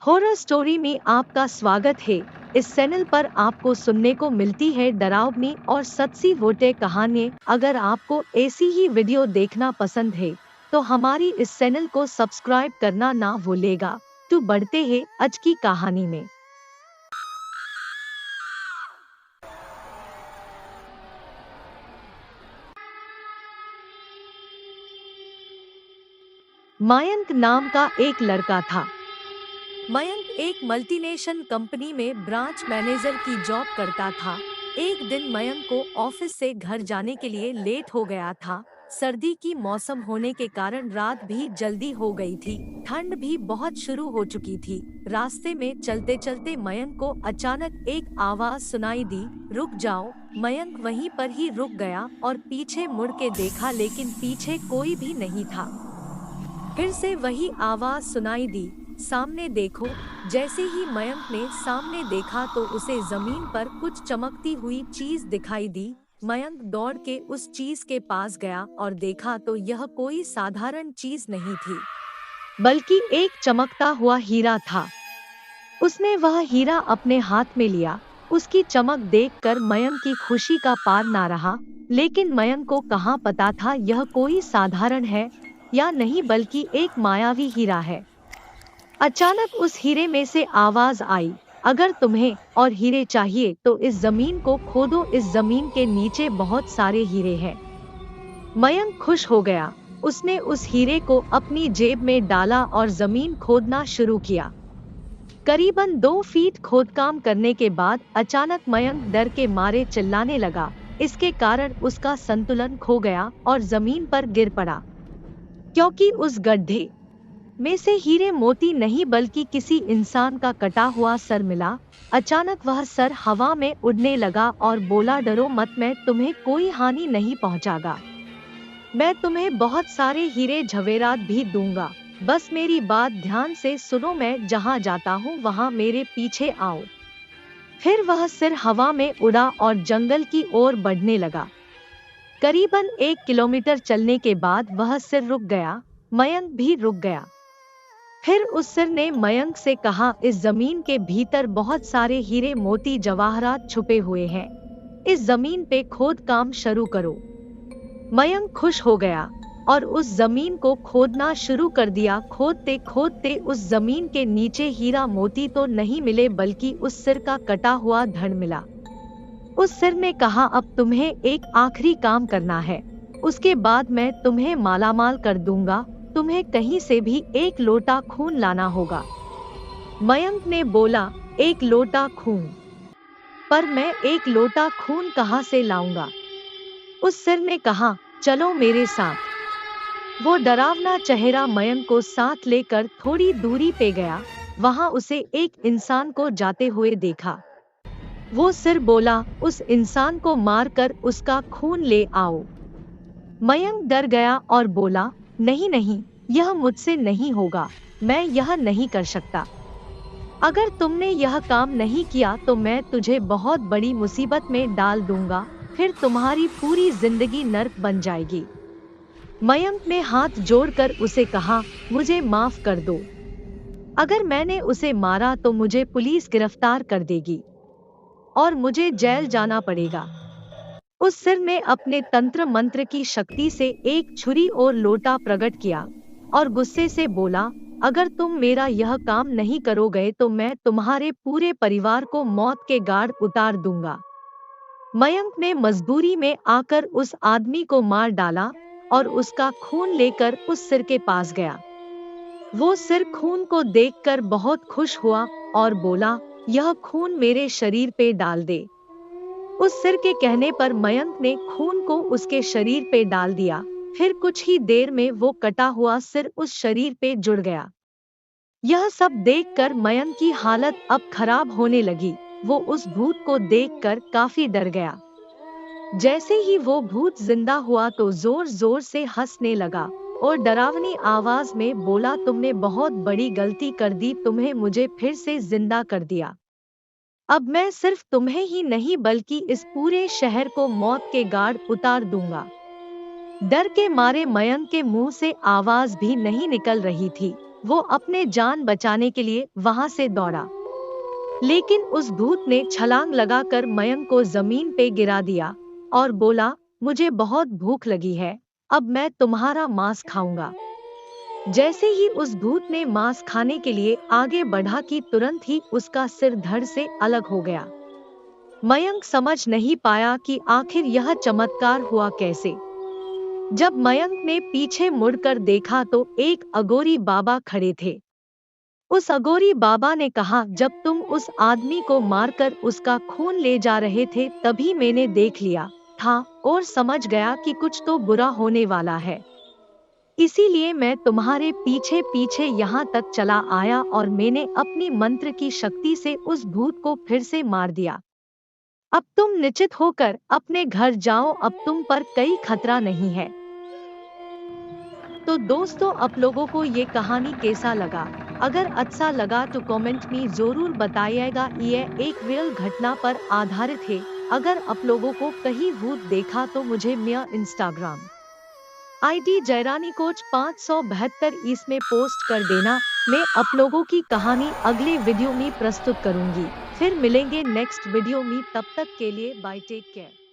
Horror story में आपका स्वागत है। इस चैनल पर आपको सुनने को मिलती है डरावनी और सच्ची वोटे कहानियाँ। अगर आपको ऐसी ही वीडियो देखना पसंद है तो हमारी इस चैनल को सब्सक्राइब करना ना भूलेगा। तो बढ़ते हैं आज की कहानी में। मयंक नाम का एक लड़का था। मयंक एक मल्टीनेशनल कंपनी में ब्रांच मैनेजर की जॉब करता था। एक दिन मयंक को ऑफिस से घर जाने के लिए लेट हो गया था। सर्दी की मौसम होने के कारण रात भी जल्दी हो गई थी। ठंड भी बहुत शुरू हो चुकी थी। रास्ते में चलते चलते मयंक को अचानक एक आवाज सुनाई दी, रुक जाओ। मयंक वहीं पर ही रुक गया और पीछे मुड़ के देखा, लेकिन पीछे कोई भी नहीं था। फिर से वही आवाज सुनाई दी, सामने देखो। जैसे ही मयंक ने सामने देखा तो उसे जमीन पर कुछ चमकती हुई चीज दिखाई दी। मयंक दौड़ के उस चीज के पास गया और देखा तो यह कोई साधारण चीज नहीं थी, बल्कि एक चमकता हुआ हीरा था। उसने वह हीरा अपने हाथ में लिया। उसकी चमक देखकर मयंक की खुशी का पार ना रहा। लेकिन मयंक को कहाँ पता था यह कोई साधारण है या नहीं, बल्कि एक मायावी हीरा है। अचानक उस हीरे में से आवाज आई, अगर तुम्हें और हीरे चाहिए तो इस जमीन को खोदो, इस जमीन के नीचे बहुत सारे हीरे हैं। मयंक खुश हो गया। उसने उस हीरे को अपनी जेब में डाला और जमीन खोदना शुरू किया। करीबन 2 फीट खोदकाम करने के बाद अचानक मयंक डर के मारे चिल्लाने लगा। इसके कारण उसका संतुलन खो गया और जमीन पर गिर पड़ा, क्योंकि उस गड्ढे में से हीरे मोती नहीं बल्कि किसी इंसान का कटा हुआ सर मिला। अचानक वह सर हवा में उड़ने लगा और बोला, डरो मत, मैं तुम्हें कोई हानि नहीं पहुंचागा। मैं तुम्हें बहुत सारे हीरे जवेरात भी दूंगा। बस मेरी बात ध्यान से सुनो, मैं जहां जाता हूं वहां मेरे पीछे आओ। फिर वह सिर हवा में उड़ा और जंगल की ओर बढ़ने लगा। करीबन 1 किलोमीटर चलने के बाद वह सिर रुक गया। मयंक भी रुक गया। फिर उस सिर ने मयंक से कहा, इस जमीन के भीतर बहुत सारे हीरे मोती जवाहरात छुपे हुए हैं। इस जमीन पे खोद काम शुरू करो। मयंक खुश हो गया और उस जमीन को खोदना शुरू कर दिया। खोदते खोदते उस जमीन के नीचे हीरा मोती तो नहीं मिले, बल्कि उस सिर का कटा हुआ धड़ मिला। उस सिर ने कहा, अब तुम्हें एक आखिरी काम करना है, उसके बाद मैं तुम्हें मालामाल कर दूंगा। तुम्हें कहीं से भी एक लोटा खून लाना होगा। मयंक ने बोला, एक लोटा खून? पर मैं एक लोटा खून कहाँ से लाऊंगा? उस सिर ने कहा, चलो मेरे साथ। वो डरावना चेहरा मयंक को साथ लेकर थोड़ी दूरी पे गया। वहां उसे एक इंसान को जाते हुए देखा। वो सिर बोला, उस इंसान को मारकर उसका खून ले आओ। मयंक डर गया और बोला, नहीं नहीं, यह मुझसे नहीं होगा, मैं यह नहीं कर सकता। अगर तुमने यह काम नहीं किया तो मैं तुझे बहुत बड़ी मुसीबत में डाल दूंगा, फिर तुम्हारी पूरी जिंदगी नर्क बन जाएगी। मयंक ने हाथ जोड़कर उसे कहा, मुझे माफ कर दो। अगर मैंने उसे मारा तो मुझे पुलिस गिरफ्तार कर देगी और मुझे जेल जाना पड़ेगा। उस सिर ने अपने तंत्र मंत्र की शक्ति से एक छुरी और लोटा प्रकट किया और गुस्से से बोला, अगर तुम मेरा यह काम नहीं करोगे तो मैं तुम्हारे पूरे परिवार को मौत के घाट उतार दूंगा। मयंक ने मजबूरी में आकर उस आदमी को मार डाला और उसका खून लेकर उस सिर के पास गया। वो सिर खून को देखकर बहुत खुश हुआ और बोला, यह खून मेरे शरीर पे डाल दे। उस सिर के कहने पर मयंक ने खून को उसके शरीर पे डाल दिया। फिर कुछ ही देर में वो कटा हुआ सिर उस शरीर पे जुड़ गया। यह सब देखकर मयंक की हालत अब खराब होने लगी। वो उस भूत को देखकर काफी डर गया। जैसे ही वो भूत जिंदा हुआ तो जोर जोर से हंसने लगा और डरावनी आवाज में बोला, तुमने बहुत बड़ी गलती कर दी, तुम्हें मुझे फिर से जिंदा कर दिया। अब मैं सिर्फ तुम्हें ही नहीं बल्कि इस पूरे शहर को मौत के घाट उतार दूंगा। डर के मारे मयंक के मुंह से आवाज भी नहीं निकल रही थी। वो अपने जान बचाने के लिए वहां से दौड़ा, लेकिन उस भूत ने छलांग लगाकर मयंक को जमीन पे गिरा दिया और बोला, मुझे बहुत भूख लगी है, अब मैं तुम्हारा मांस खाऊंगा। जैसे ही उस भूत ने मांस खाने के लिए आगे बढ़ा कि तुरंत ही उसका सिर धड़ से अलग हो गया। मयंक समझ नहीं पाया कि आखिर यह चमत्कार हुआ कैसे। जब मयंक ने पीछे मुड़कर देखा तो एक अघोरी बाबा खड़े थे। उस अघोरी बाबा ने कहा, जब तुम उस आदमी को मारकर उसका खून ले जा रहे थे तभी मैंने देख लिया था और समझ गया कि कुछ तो बुरा होने वाला है। इसीलिए मैं तुम्हारे पीछे पीछे यहाँ तक चला आया और मैंने अपनी मंत्र की शक्ति से उस भूत को फिर से मार दिया। अब तुम निश्चित होकर अपने घर जाओ, अब तुम पर कोई खतरा नहीं है। तो दोस्तों, आप लोगों को ये कहानी कैसा लगा? अगर अच्छा लगा तो कमेंट में जरूर बताइएगा। ये एक रियल घटना पर आधारित है। अगर आप लोगों को कहीं भूत देखा तो मुझे मेरा इंस्टाग्राम आईडी जयरानी कोच 572 इसमें पोस्ट कर देना। मैं आप लोगों की कहानी अगले वीडियो में प्रस्तुत करूंगी। फिर मिलेंगे नेक्स्ट वीडियो में, तब तक के लिए बाय, टेक केयर।